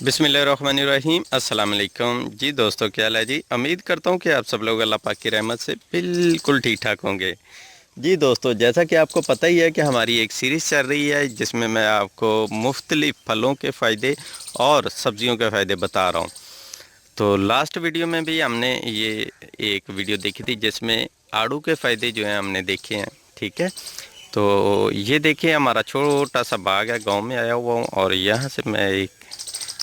बिस्मिल्लाहिर्रहमानिर्रहीम अस्सलाम वालेकुम जी दोस्तों, क्या हाल है जी। उम्मीद करता हूँ कि आप सब लोग अल्लाह पाक की रहमत से बिल्कुल ठीक ठाक होंगे। जी दोस्तों, जैसा कि आपको पता ही है कि हमारी एक सीरीज़ चल रही है जिसमें मैं आपको मुख्तलिफ़ फलों के फ़ायदे और सब्ज़ियों के फ़ायदे बता रहा हूँ। तो लास्ट वीडियो में भी हमने ये एक वीडियो देखी थी जिसमें आड़ू के फ़ायदे जो हैं हमने देखे हैं। ठीक है, तो ये देखिए हमारा छोटा सा बाग है, गांव में आया हुआ हूँ और यहाँ से मैं एक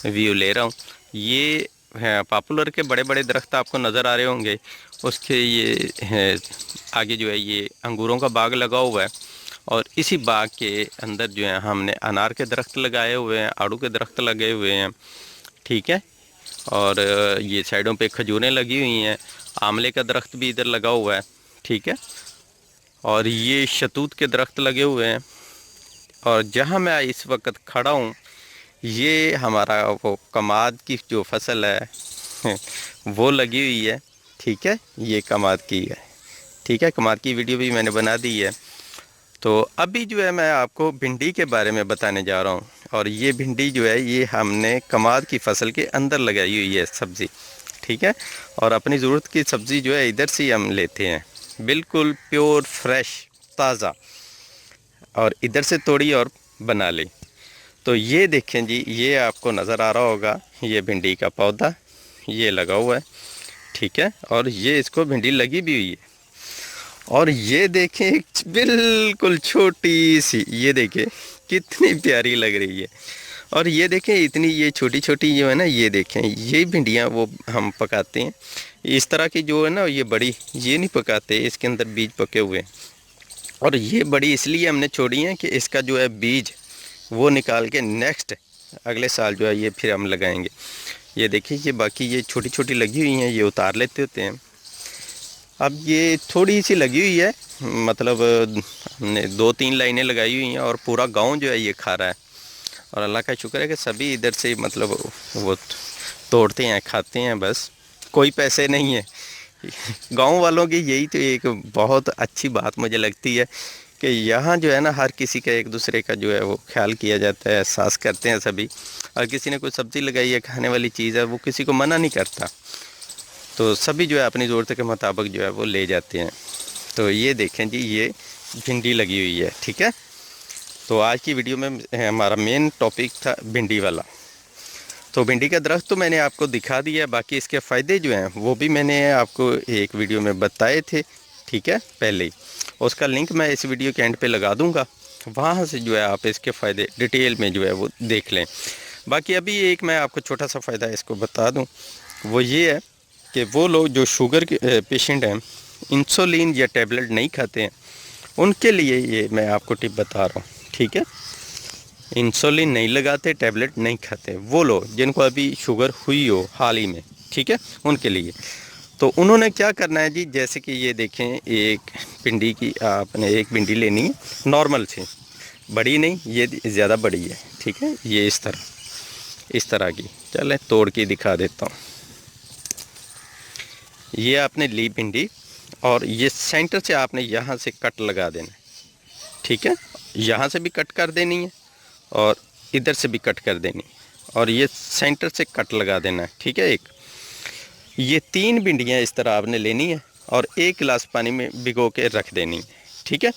व्यू ले रहा हूँ। ये है पॉपुलर के बड़े बड़े दरख्त आपको नज़र आ रहे होंगे, उसके ये है आगे जो है ये अंगूरों का बाग लगा हुआ है और इसी बाग के अंदर जो है हमने अनार के दरख्त लगाए हुए हैं, आड़ू के दरख्त लगे हुए हैं। ठीक है, और ये साइडों पे खजूरें लगी हुई हैं, आंवले का दरख्त भी इधर लगा हुआ है। ठीक है, और ये शतूत के दरख्त लगे हुए हैं और जहाँ मैं इस वक्त खड़ा हूँ ये हमारा वो कमाद की जो फसल है वो लगी हुई है। ठीक है, ये कमाद की है। ठीक है, कमाद की वीडियो भी मैंने बना दी है। तो अभी जो है मैं आपको भिंडी के बारे में बताने जा रहा हूँ और ये भिंडी जो है ये हमने कमाद की फसल के अंदर लगाई हुई है सब्ज़ी। ठीक है, और अपनी ज़रूरत की सब्ज़ी जो है इधर से ही हम लेते हैं, बिल्कुल प्योर फ्रेश ताज़ा, और इधर से तोड़ी और बना ली। तो ये देखें जी, ये आपको नज़र आ रहा होगा, ये भिंडी का पौधा ये लगा हुआ है। ठीक है, और ये इसको भिंडी लगी भी हुई है। और ये देखें एक बिल्कुल छोटी सी, ये देखें कितनी प्यारी लग रही है। और ये देखें इतनी ये छोटी छोटी जो है ना, ये देखें ये भिंडियाँ वो हम पकाते हैं। इस तरह की जो है ना ये बड़ी, ये नहीं पकाते, इसके अंदर बीज पके हुए हैं। और ये बड़ी इसलिए हमने छोड़ी हैं कि इसका जो है बीज वो निकाल के नेक्स्ट अगले साल जो है ये फिर हम लगाएंगे। ये देखिए ये बाकी ये छोटी छोटी लगी हुई हैं, ये उतार लेते होते हैं। अब ये थोड़ी सी लगी हुई है, मतलब हमने 2-3 लाइनें लगाई हुई हैं और पूरा गांव जो है ये खा रहा है। और अल्लाह का शुक्र है कि सभी इधर से मतलब वो तोड़ते हैं खाते हैं, बस कोई पैसे नहीं है। गांव वालों की यही तो एक बहुत अच्छी बात मुझे लगती है कि यहाँ जो है ना हर किसी का एक दूसरे का जो है वो ख्याल किया जाता है, एहसास करते हैं सभी। और किसी ने कोई सब्ज़ी लगाई है, खाने वाली चीज़ है, वो किसी को मना नहीं करता। तो सभी जो है अपनी ज़रूरत के मुताबिक जो है वो ले जाते हैं। तो ये देखें जी, ये भिंडी लगी हुई है। ठीक है, तो आज की वीडियो में हमारा मेन टॉपिक था भिंडी वाला। तो भिंडी का दरख्त तो मैंने आपको दिखा दिया है, बाकी इसके फ़ायदे जो हैं वो भी मैंने आपको एक वीडियो में बताए थे। ठीक है, पहले ही उसका लिंक मैं इस वीडियो के एंड पे लगा दूंगा, वहाँ से जो है आप इसके फ़ायदे डिटेल में जो है वो देख लें। बाकी अभी एक मैं आपको छोटा सा फ़ायदा इसको बता दूं, वो ये है कि वो लोग जो शुगर के पेशेंट हैं, इंसुलिन या टेबलेट नहीं खाते हैं, उनके लिए ये मैं आपको टिप बता रहा हूँ। ठीक है, इंसुलिन नहीं लगाते, टैबलेट नहीं खाते, वो लोग जिनको अभी शुगर हुई हो हाल ही में, ठीक है, उनके लिए तो उन्होंने क्या करना है जी, जैसे कि ये देखें एक भिंडी की आपने एक भिंडी लेनी है नॉर्मल से, बड़ी नहीं, ये ज़्यादा बड़ी है। ठीक है, ये इस तरह की, चलें तोड़ के दिखा देता हूँ। ये आपने ली भिंडी और ये सेंटर से आपने यहाँ से कट लगा देना है। ठीक है, यहाँ से भी कट कर देनी है और इधर से भी कट कर देनी है और ये सेंटर से कट लगा देना है। ठीक है, एक ये 3 भिंडियाँ इस तरह आपने लेनी है और 1 गिलास पानी में भिगो के रख देनी है। ठीक है,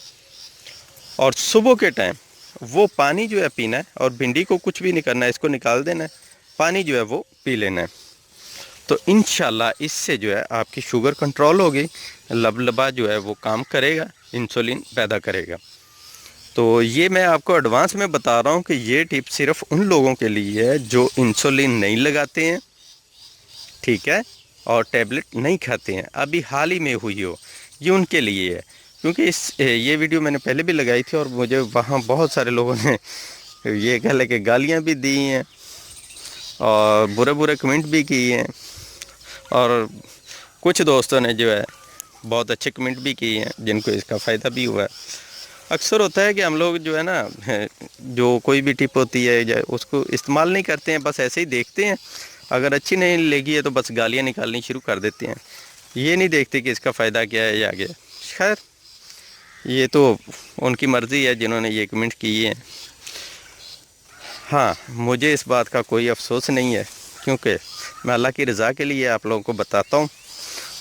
और सुबह के टाइम वो पानी जो है पीना है और भिंडी को कुछ भी नहीं करना है, इसको निकाल देना है, पानी जो है वो पी लेना है। तो इंशाल्लाह इससे जो है आपकी शुगर कंट्रोल होगी, लबलबा जो है वो काम करेगा, इंसुलिन पैदा करेगा। तो ये मैं आपको एडवांस में बता रहा हूँ कि ये टिप सिर्फ उन लोगों के लिए है जो इंसुलिन नहीं लगाते हैं। ठीक है, और टैबलेट नहीं खाते हैं, अभी हाल ही में हुई हो, ये उनके लिए है। क्योंकि ये वीडियो मैंने पहले भी लगाई थी और मुझे वहाँ बहुत सारे लोगों ने ये कह ले कि गालियाँ भी दी हैं और बुरे बुरे कमेंट भी किए हैं और कुछ दोस्तों ने जो है बहुत अच्छे कमेंट भी किए हैं जिनको इसका फ़ायदा भी हुआ है। अक्सर होता है कि हम लोग जो है ना जो कोई भी टिप होती है उसको इस्तेमाल नहीं करते हैं, बस ऐसे ही देखते हैं, अगर अच्छी नहीं लगी है तो बस गालियाँ निकालनी शुरू कर देते हैं, ये नहीं देखते कि इसका फ़ायदा क्या है या आगे। खैर ये तो उनकी मर्ज़ी है जिन्होंने ये कमेंट किए हैं। हाँ, मुझे इस बात का कोई अफसोस नहीं है, क्योंकि मैं अल्लाह की रज़ा के लिए आप लोगों को बताता हूँ,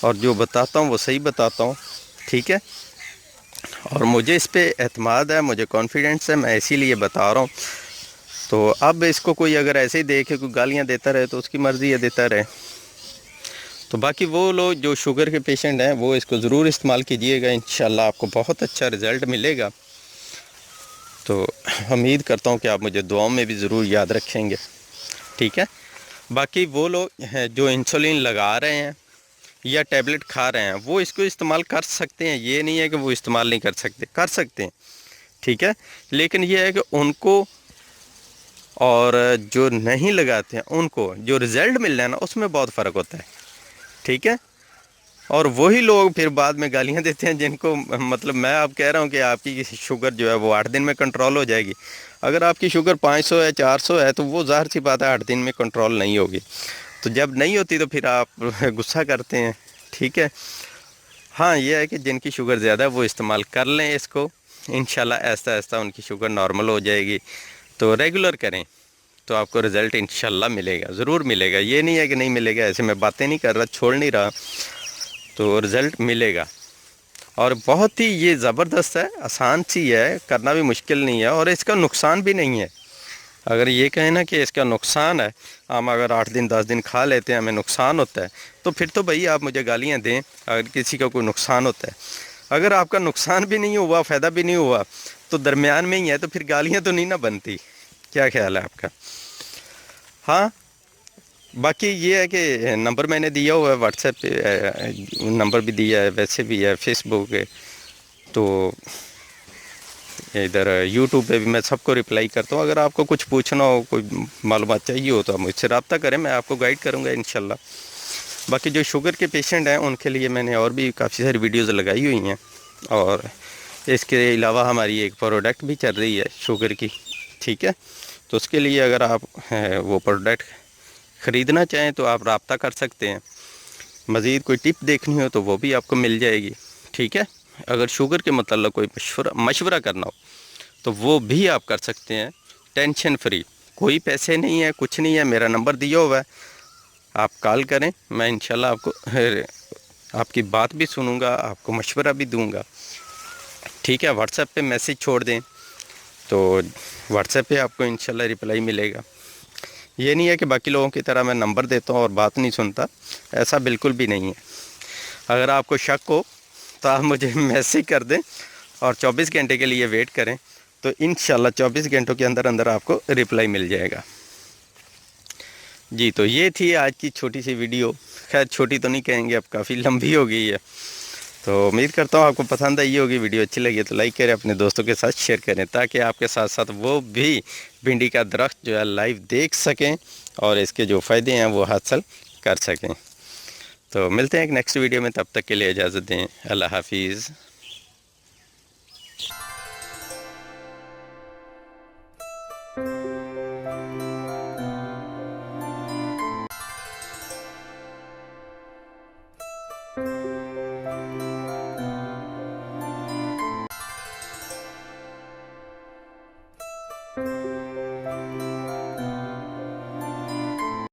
और जो बताता हूँ वो सही बताता हूँ, ठीक है। और मुझे इस पे एतमाद है, मुझे कॉन्फिडेंस है, मैं इसीलिए बता रहा हूँ। तो अब इसको कोई अगर ऐसे ही देखे, कोई गालियाँ देता रहे, तो उसकी मर्ज़ी है, देता रहे। तो बाकी वो लोग जो शुगर के पेशेंट हैं वो इसको ज़रूर इस्तेमाल कीजिएगा, इंशाल्लाह आपको बहुत अच्छा रिज़ल्ट मिलेगा। तो उम्मीद करता हूँ कि आप मुझे दुआओं में भी ज़रूर याद रखेंगे, ठीक है। बाकी वो लोग हैं जो इंसुलिन लगा रहे हैं या टैबलेट खा रहे हैं, वो इसको इस्तेमाल कर सकते हैं, ये नहीं है कि वो इस्तेमाल नहीं कर सकते, कर सकते हैं, ठीक है। लेकिन ये है कि उनको और जो नहीं लगाते हैं उनको जो रिज़ल्ट मिल रहा है ना, उसमें बहुत फ़र्क होता है, ठीक है। और वही लोग फिर बाद में गालियाँ देते हैं जिनको, मतलब मैं आप कह रहा हूँ कि आपकी शुगर जो है वो 8 दिन में कंट्रोल हो जाएगी। अगर आपकी शुगर 500 है, 400 है, तो वो ज़ाहिर सी बात है 8 दिन में कंट्रोल नहीं होगी। तो जब नहीं होती तो फिर आप गुस्सा करते हैं, ठीक है। हाँ, ये है कि जिनकी शुगर ज़्यादा है वो इस्तेमाल कर लें इसको, इंशाल्लाह आहिस्ता आहिस्ता उनकी शुगर नॉर्मल हो जाएगी। तो रेगुलर करें तो आपको रिज़ल्ट इंशाल्लाह मिलेगा, ज़रूर मिलेगा। ये नहीं है कि नहीं मिलेगा, ऐसे मैं बातें नहीं कर रहा, छोड़ नहीं रहा, तो रिज़ल्ट मिलेगा। और बहुत ही ये ज़बरदस्त है, आसान सी है, करना भी मुश्किल नहीं है, और इसका नुकसान भी नहीं है। अगर ये कहें ना कि इसका नुकसान है, हम अगर 8 दिन 10 दिन खा लेते हैं हमें नुकसान होता है, तो फिर तो भई आप मुझे गालियाँ दें अगर किसी का कोई नुकसान होता है। अगर आपका नुकसान भी नहीं हुआ, फ़ायदा भी नहीं हुआ, तो दरमियान में ही है, तो फिर गालियाँ तो नहीं ना बनती। क्या ख्याल है आपका? हाँ, बाकी ये है कि नंबर मैंने दिया हुआ है व्हाट्सएप पे, नंबर भी दिया है, वैसे भी है, फेसबुक है, तो इधर यूट्यूब पे भी मैं सबको रिप्लाई करता हूँ। अगर आपको कुछ पूछना हो, कोई मालूमात चाहिए हो, तो आप मुझसे रब्ता करें, मैं आपको गाइड करूँगा इंशाल्लाह। बाकी जो शुगर के पेशेंट हैं उनके लिए मैंने और भी काफ़ी सारी वीडियोज़ लगाई हुई हैं, और इसके अलावा हमारी एक प्रोडक्ट भी चल रही है शुगर की, ठीक है। तो उसके लिए अगर आप वो प्रोडक्ट ख़रीदना चाहें तो आप रब्ता कर सकते हैं। मज़ीद कोई टिप देखनी हो तो वो भी आपको मिल जाएगी, ठीक है। अगर शुगर के मतलब कोई मशवरा करना हो तो वो भी आप कर सकते हैं, टेंशन फ्री, कोई पैसे नहीं है, कुछ नहीं है, मेरा नंबर दिया हुआ है, आप कॉल करें, मैं इंशाल्लाह आपको आपकी बात भी सुनूंगा, आपको मशवरा भी दूंगा, ठीक है। व्हाट्सएप पे मैसेज छोड़ दें तो व्हाट्सएप पे आपको इंशाल्लाह रिप्लाई मिलेगा। ये नहीं है कि बाकी लोगों की तरह मैं नंबर देता हूँ और बात नहीं सुनता, ऐसा बिल्कुल भी नहीं है। अगर आपको शक हो तो आप मुझे मैसेज कर दें और 24 घंटे के लिए वेट करें, तो इंशाल्लाह 24 घंटों के अंदर अंदर आपको रिप्लाई मिल जाएगा। जी, तो ये थी आज की छोटी सी वीडियो। खैर छोटी तो नहीं कहेंगे, अब काफ़ी लंबी हो गई है। तो उम्मीद करता हूँ आपको पसंद आई होगी। वीडियो अच्छी लगी तो लाइक करें, अपने दोस्तों के साथ शेयर करें, ताकि आपके साथ साथ वो भी भिंडी का दरख्त जो है लाइव देख सकें और इसके जो फ़ायदे हैं वो हासिल कर सकें। तो मिलते हैं एक नेक्स्ट वीडियो में, तब तक के लिए इजाज़त दें। अल्लाह हाफिज़।